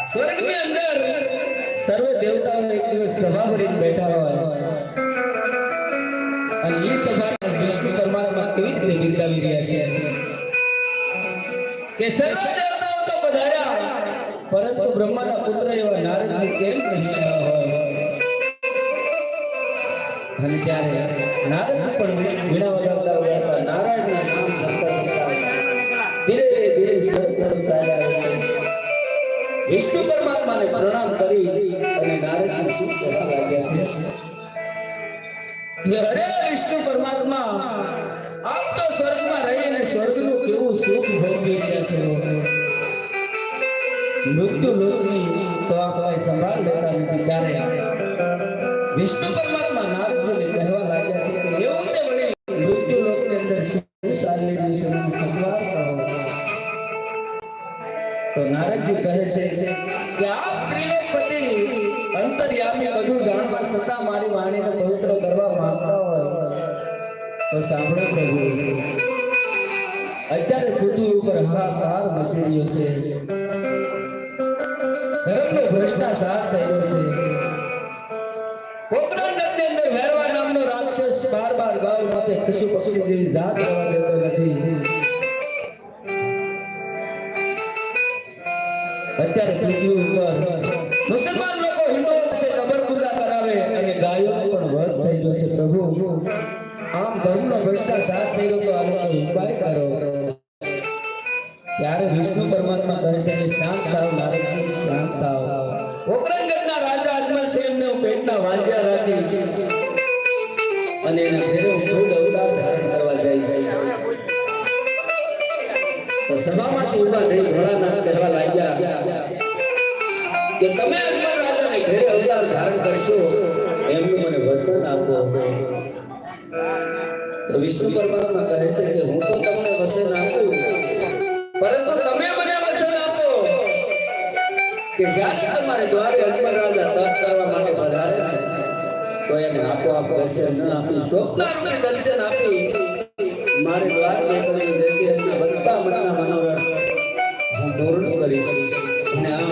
स्वर्ग में अंदर सर्व देवताओं एक दिवस सभा भरी बैठा हुआ है અને એ સભા વિષ્ણુ પરમાત્મા કેવી રીતે બિરદાવી રહ્યા છે કે સર્વ દેવતાઓ તો પધાર્યા પરંતુ બ્રહ્માના પુત્ર એવા નારદજી કેમ નહીં આવ્યા હોય અને ત્યારે નારદજી પણ વીણા વગાડતા વગાડતા નારાયણના નામ સંતા સંતા ધીરે ધીરે સરસ તરફ ચાલ્યા આવે છે વિષ્ણુ પરમાત્માને પ્રણામ કરી અને નારદજી શું કહેવા લાગ્યા છે હરે વિષ્ણુ પરમાત્મા આપ તો સ્વર્ગમાં રહીને સ્વર્ગનું કેવું સુખ ભોગવી રહ્યા છો મૃત્યુ લોકની તો આપણે સંભાળ લેતા નથી ત્યારે વિષ્ણુ પરમાત્મા નારદજીને કહેવા લાગ્યા છે કે એવું તે વડે મૃત્યુ લોકની અંદર શું સારી દિવસોનો સંભાળ કરો તો નારદજી કહે છે કે આપ ત્રિલોકપતિ અંતર્યામી બધું જાણવા છતાં મારી વાણીને પવિત્ર કરવા માંગતા હોય તો સાંભળો પ્રભુ અત્યારે પૃથ્વી ઉપર હાહાકાર મચી રહ્યો છે ધર્મનો ભ્રષ્ટાચાર થયો છે પોકરણની અંદર વેરવા નામનો રાક્ષસ બાર ગાવ માથે પશુ પક્ષી જેવી જાત રહેવા દેતો નથી અત્યારે પૃથ્વી ઉપર મુસલમાન લોકો હિન્દુઓ પાસે કબર પૂજા કરાવે અને ગાયો પણ વધ થઈ ગયો છે પ્રભુ આમ ધર્મનો ભ્રષ્ટાચાર થઈ ગયો તો આ લોકો ઉપાય કરો ત્યારે વિષ્ણુ પરમાત્મા કહે છે કે શાંત થાવ નારદજી શાંત થાવ પોકરણગઢના રાજા અજમલ છે એમને પેટના વાંજ્યા રાખી અને એના ઘેરે ધૂળ અવતાર ધારણ કરવા જાય છે તો સભામાંથી ઉભા થઈ ભોળાનાથ કહેવા લાગ્યા કે તમે અજમલ રાજાને ઘેરે અવતાર ધારણ કરશો એમનું મને વસન આપો તો વિષ્ણુ પરમાત્મા કહે છે કે હું તો તમને વસન આપું પરંતુ તમે મને વસન આપો કે જ્યારે તમારે દ્વારે અજમલ રાજા તપ કરવા માટે પધારે તો એને આપોઆપ દર્શન ન આપી સ્વપ્નરૂપે દર્શન આપી મારે દ્વાર દેખવાની જતી હતી બધા મનના મનોરથ હું પૂર્ણ કરીશ અને આમ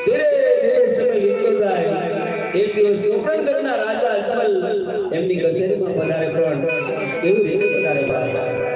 ધીરે ધીરે સમય વીતતો જાય એક દિવસ પોકરણગઢના રાજા અજમલ એમની કચેરીમાં પધારે પણ કેવી રીતે પધારે બાબા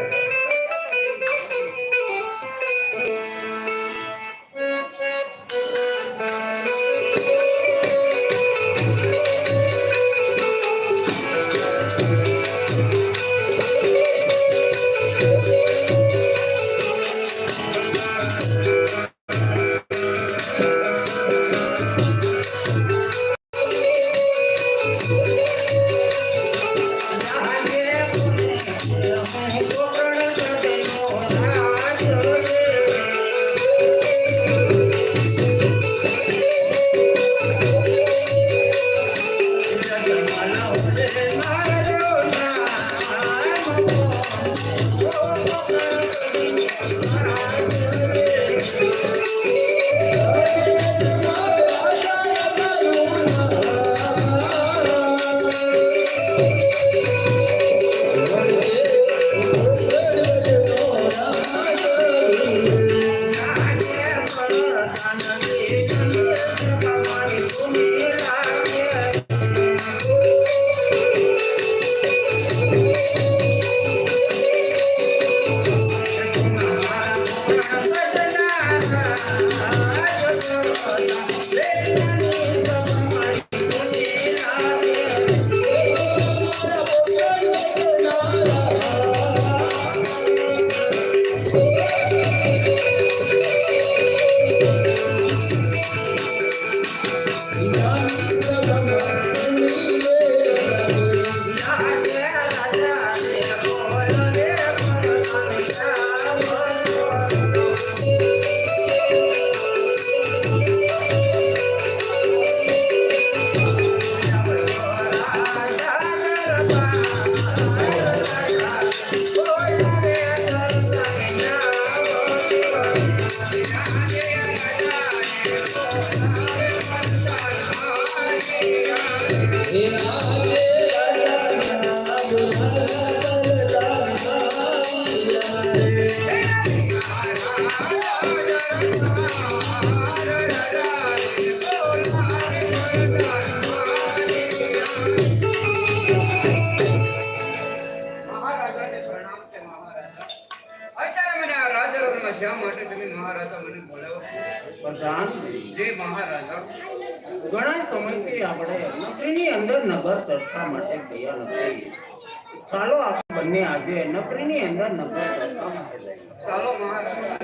શા માટે તમે મહારાજા મને બોલાવો? પ્રધાન જે મહારાજા ઘણા સમયથી આપણે નગરીની અંદર નગર ચર્ચા માટે ગયા નથી. ચાલો આપણે બંને આજે નગરીની અંદર નગર ચર્ચા માટે ચાલો મહારાજા.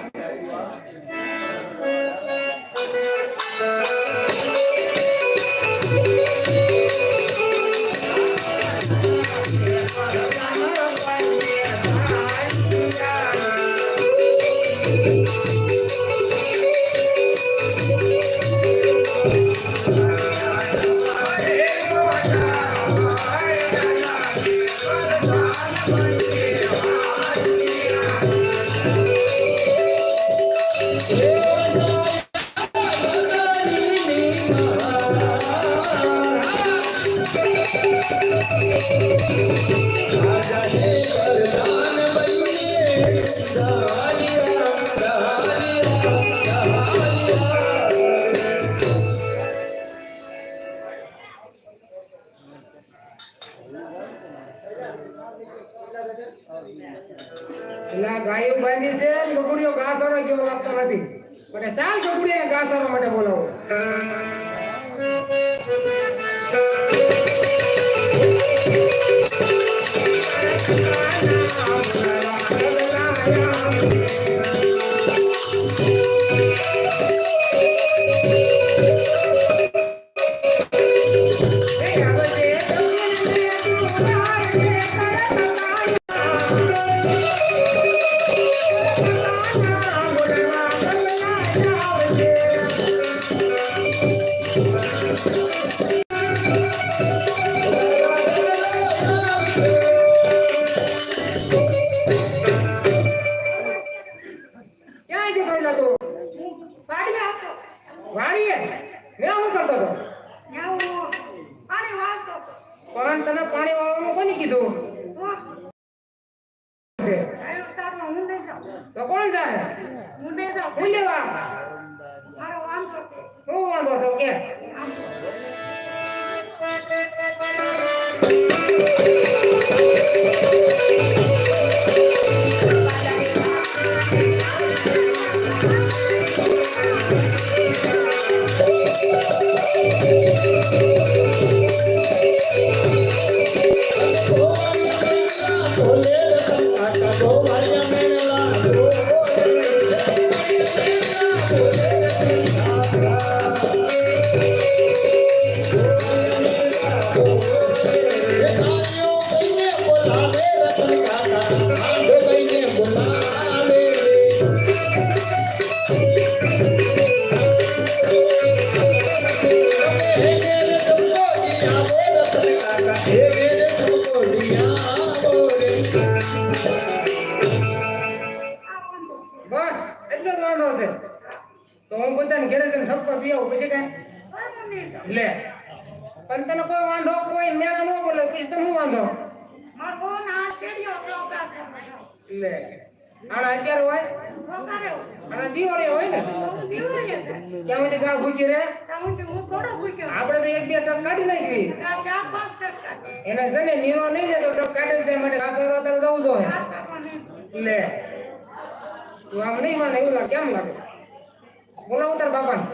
ગાયો બાંધી છે ગગુડીઓ ઘાસ આરવા કેવો લાગતો નથી, પણ સાલ ગગુડીને ઘાસ આરવા માટે બોલાવો. પણ તને પાણી વાળવાનું કોને કીધું? તો કોણ જાય? હું લેવા હું વાંધો છો કે તો હું પોતાને ઘરે જઈને સપ્પા પી આવું પછી કઈ લે. પણ તને કોઈ વાંધો કોઈ મેળા ન બોલે પછી તને શું વાંધો? લે આના અત્યારે હોય આના દિવાળી હોય ને ક્યાં સુધી ગા ભૂકી રે આપણે તો એક બે ટક કાઢી નાખી એને છે ને નીરો નહીં ને તો ટક કાઢી જાય માટે રાસર અત્યારે જવું જોઈએ. લે તું આમ નહીં માને એવું કેમ લાગે? બોલાવો તાર બાપાને.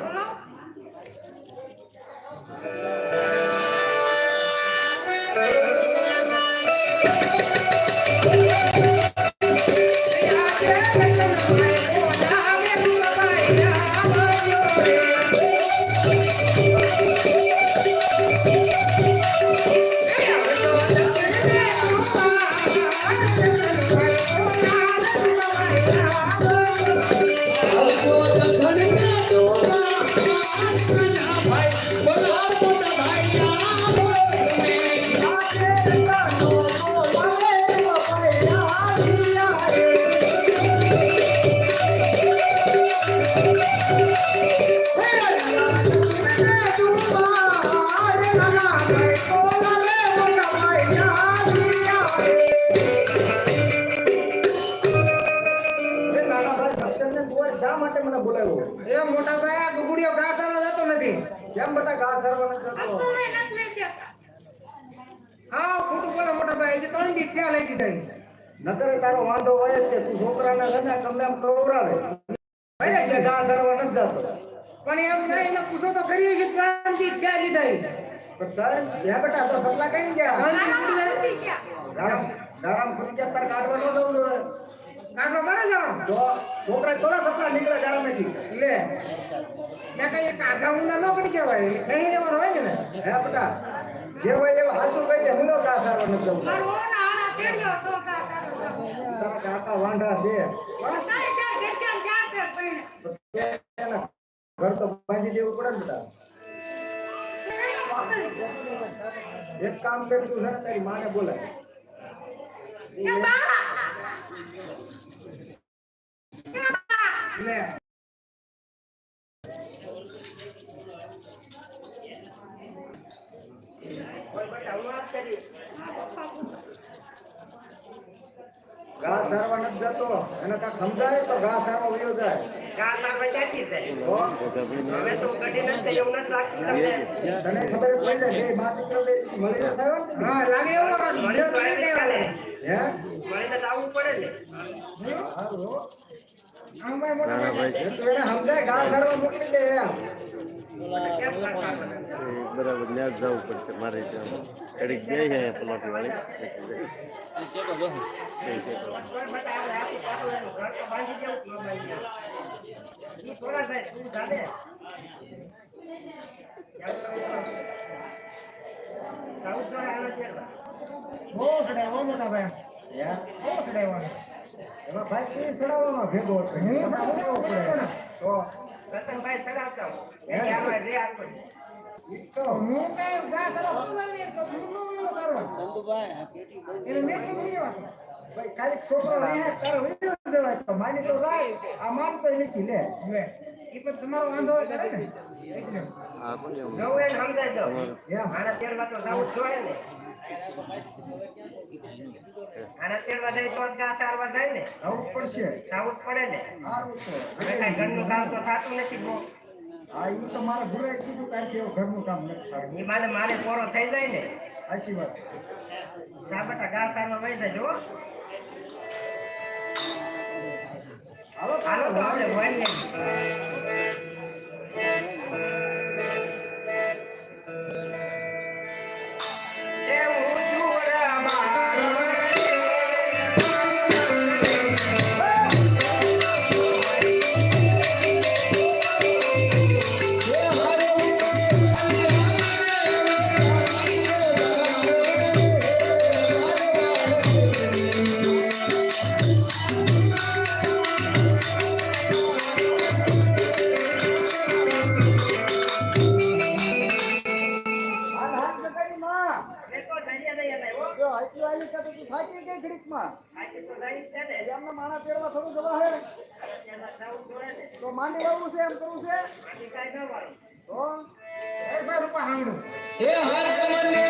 શા માટે મને બોલાવ્યો? એ મોટા ભાઈ ગગુડીઓ ઘાસ આરવા જતો નથી. નથી કેમ બેટા ઘા સરવા નથી જતો? હા ખોટું બોલે મોટા ભાઈ છે 3 દી થયા લઈ દીધા નકર તારો વાંધો હોય જ છે. તું છોકરાના ઘરના ગમે એમ ખવડાવે. ભાઈ કે ઘા સરવા નથી જતો. પણ એમ નહીં એને પૂછો તો કરીએ છે 3 દી થયા લીધા પણ તારે ત્યાં બેટા તો સપલા કઈ ગયા? કાઢવા દારામ ખુદ કે તાર કાઢવા ન દઉં જોઈએ. મારે જવાનું તો છોકરા થોડા સપલા નીકળે દારામાંથી. લે મેં કઈ એક આઘા ઊંડા ન કરી કહેવાય ગણી દેવાનો હોય ને હે બેટા જે હોય એવું હાસુ કહી દે. હું નો ઘા સરવા નથી જવું. તારા કાકા વાંઢા છે. એના ઘર તો બાંધી દેવું પડે ને બેટા. એક કામ કરતું છે ને તારી માને બોલાય. લે ઘા સારવા નથી જતો. એને કાંઈક સમજાય તો ઘા સારવા વયો જાય. તને ખબર જ પડી જાય બે માં દીકરો બે મળી ન થયો ને? હા લાગે એવું હે? એ તો એને સમજાય ઘા સારવા મોકલી દે એમ. બરાબર ન્યાજ જવું પડશે મારે ત્યાં કડીક બે છે પલોટી વાળી બહુ સડાવ્યો મોટા ભાઈ હે? બહુ સડાવ્યો એમાં ભાઈ કેવી સડાવવામાં ભેગો હતો? હું તમારે કેવું પડે? તો તો હું કઈ ગા કરો બોલાવી તો હું નો એવો કરો એને મેં કેમ નહીં વાત ભાઈ ખાલી છોકરો રહે તારો વયો જવાય તો માની તો જાય. આ માનતો નથી લે. લે ઈ પણ તમારો વાંધો હોય ત્યારે ને એટલે આ કોને એમ. આવું પડશે. સારું તો. હા ઈ તો મારે ભૂલાઈ કીધું કારણ કે એવું ઘરનું કામ નથી થતું. મારે પોરો થઈ જાય ને સાચી વાત. સાબટા ઘા સારવા વહી જજો હાલો હાલો તો આપણે હોય ને હાલ હાથ લગાડી માં. તો જઈએ નહીં હતા હો જો આટલું આલી કે તો તું થાકી ગઈ ઘડીકમાં. આજે તો જાય છે ને એમના માણા તેડવા થોડું જવા હે. એમાં જવું જોડે ને તો માંડી વાળવું છે એમ કરવું છે. આજે કાંઈ ન વાળું તો એ ભાઈ રૂપા હાંગડું હે હર કમંડે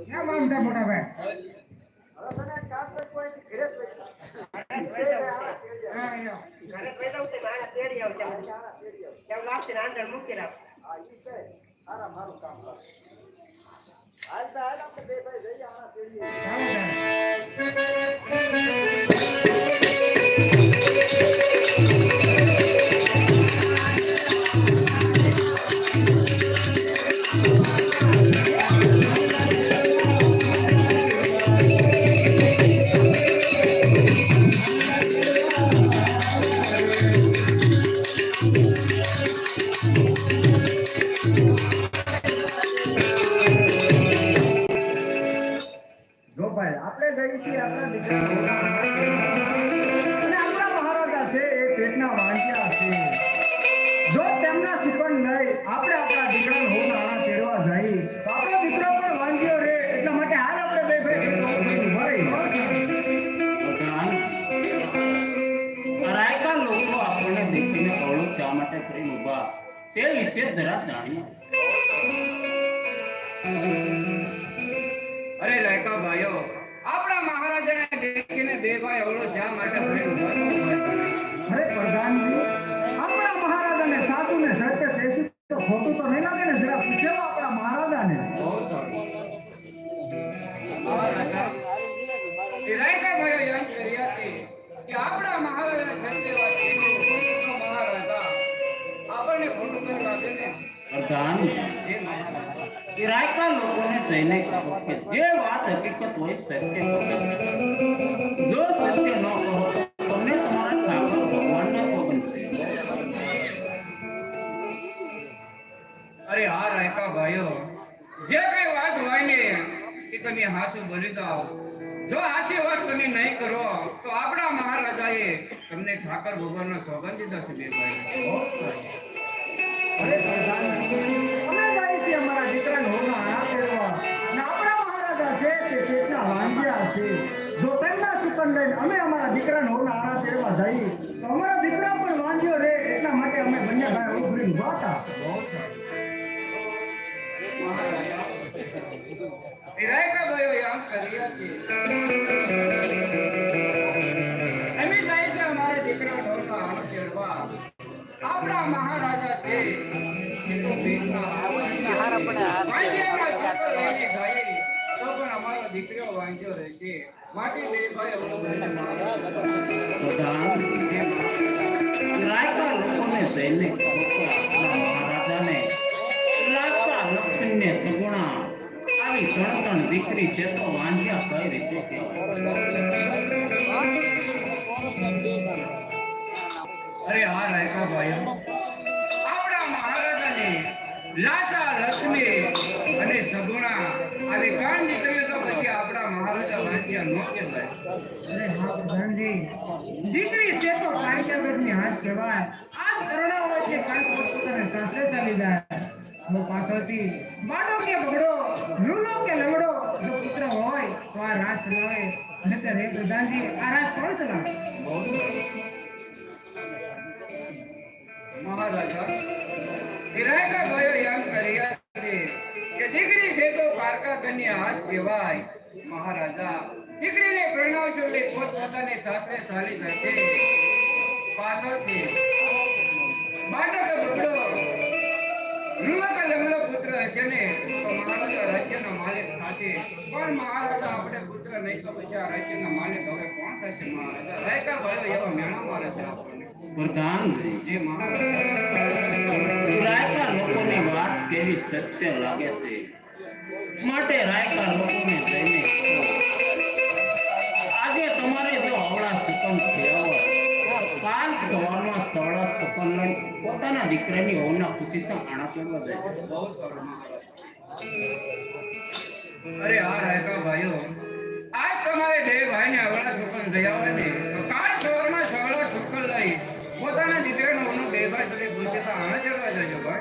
ક્યાં માંગતા મોટા ભાઈ હવે તને એક કામ કરવું હોય તો ઘરે જ બેસા. હા એનો ઘરે પૈસા ઉતે મારા તેડી આવ આના તેડી આવ. કેમ લાગશે ને અંદર મૂકી રાખ આ ઈ છે. આરા મારું કામ કર. હાલ તો હાલ આપણે બે ભાઈ જઈએ આના તેડી આવીએ. ચાલો ચાલો જો ભાઈ આપણે જઈએ છીએ આપણા દીકરા અને આપણા મહારાજા છે એ પેટના વાંચ્યા છે. જો તેમના સુકન નહીં આપણે આપણા દીકરાને હોના આણા તેડવા જઈએ તો આપણો દીકરો પણ વાંચ્યો રે. એટલા માટે હાલ આપણે બે છે ધરા જાણી અરે લાયકા ભાઈઓ આપણા મહારાજાને દેખીને બે ભાઈ અવળો શા માટે ભરેલું અરે પ્રધાનજી આપણા મહારાજાને સાચું ને સત્ય કહેશું તો ખોટું તો નહીં લાગે ને જરા પૂછો આપણા મહારાજાને બહુ સારું મહારાજા એ લાયકા ભાઈઓ યાદ કર્યા છે કે આપણા મહારાજાને સત્ય વાત કહેશું તો મહારાજા આપણને ખોટું ન લાગે ને પ્રધાન જે મહારાજા એ રાયકા લોકોને જઈને કહો કે જે વાત હકીકત હોય સત્ય કહો જો સત્ય ન કહો તો તમને તમારા ઠાકોર ભગવાનના સોગંદ છે અરે હા રાયકા ભાઈઓ જે કઈ વાત હોય ને એ તમે હાસુ બોલી જાઓ જો હાસી વાત તમે નહીં કરો તો આપણા મહારાજાએ તમને ઠાકર ભગવાનનો સોગંદ દીધો છે બે ભાઈ અરે પ્રધાનજી અમે જાય છે અમારા દીકરાને હોના આણા પહેરવા અને આપણા મહારાજા છે કે પેટના વાંજ્યા છે જો તેમના સુકન લઈને અમે અમારા દીકરાને હોના આણા પહેરવા જઈએ તો અમારા દીકરા પણ વાંજ્યો રહે એટલા માટે અમે બંને ભાઈ ઉભરીને ઉભા હતા મહારાજા રાયકા ભાઈઓ યાદ કર્યા છે અમે જાય છે અમારા દીકરા ઢોલના આણો પહેરવા આપણા મહારાજા છે એ તો ભીમના વાંજ્યામાં સુકર લઈને જાય તો પણ અમારો દીકરો વાંજ્યો રહેશે માટે બે ભાઈ રાયકા લોકોને જઈને મહારાજાને લાગતા લક્ષ્મીને સગુણા આવી ત્રણ દીકરી છે તો વાંજ્યા કઈ રીતે અરે હા રાયકા ભાઈ આપણા મહારાજાને લાસા લક્ષ્મી અને સગુણા આવી ત્રણ દીકરીઓ તો પછી આપણા મહારાજા વાંજ્યા નો કહેવાય અરે હા પ્રધાનજી દીકરી છે તો કાંચા હાથ કહેવાય આ કરણા હોય કે કાંચ પોતાને સાસરે ચાલી જાય હું પાછળથી બાડો કે બગડો લૂલો કે લંગડો જો પુત્ર હોય તો આ રાજ ચલાવે અને તે પ્રધાનજી આ રાજ કોણ ચલાવે મહારાજા રાયકા ભાઈઓ યાદ કર્યા છે કે દીકરી છે તો પારકા કન્યા હાથ કહેવાય મહારાજા દીકરીને પ્રણાવશો એટલે પોતપોતાને સાસરે ચાલી જશે પાછળથી બાટો કે બગડો લૂલો કે લંગડો પુત્ર હશે ને તો મહારાજા રાજ્યનો માલિક થશે પણ મહારાજા આપણે પુત્ર નહીં તો પછી આ રાજ્યનો માલિક હવે કોણ થશે મહારાજા રાયકા ભાઈઓ એવા મેણા મારે છે આપણને પ્રધાનજી જે મહારાજા રાયકા લોકોની વાત કેવી સત્ય લાગે છે માટે રાયકા લોકોને જઈને આજે તમારે જો અવળા સુકન થયા કાલ સવારમાં સવળા સુકન લઈ પોતાના દીકરાની હોના ખુશી તો આણા કરવા જાય બહુ સરળ અરે હા રાયકા ભાઈઓ આજ તમારે બે ભાઈને અવળા સુકન થયા હોય ને તો કાલ સવારમાં સવળા સુકન લઈ પોતાના દીકરાનો હોનો બે ભાઈ તમે ખુશી તો આણા કરવા જજો ભાઈ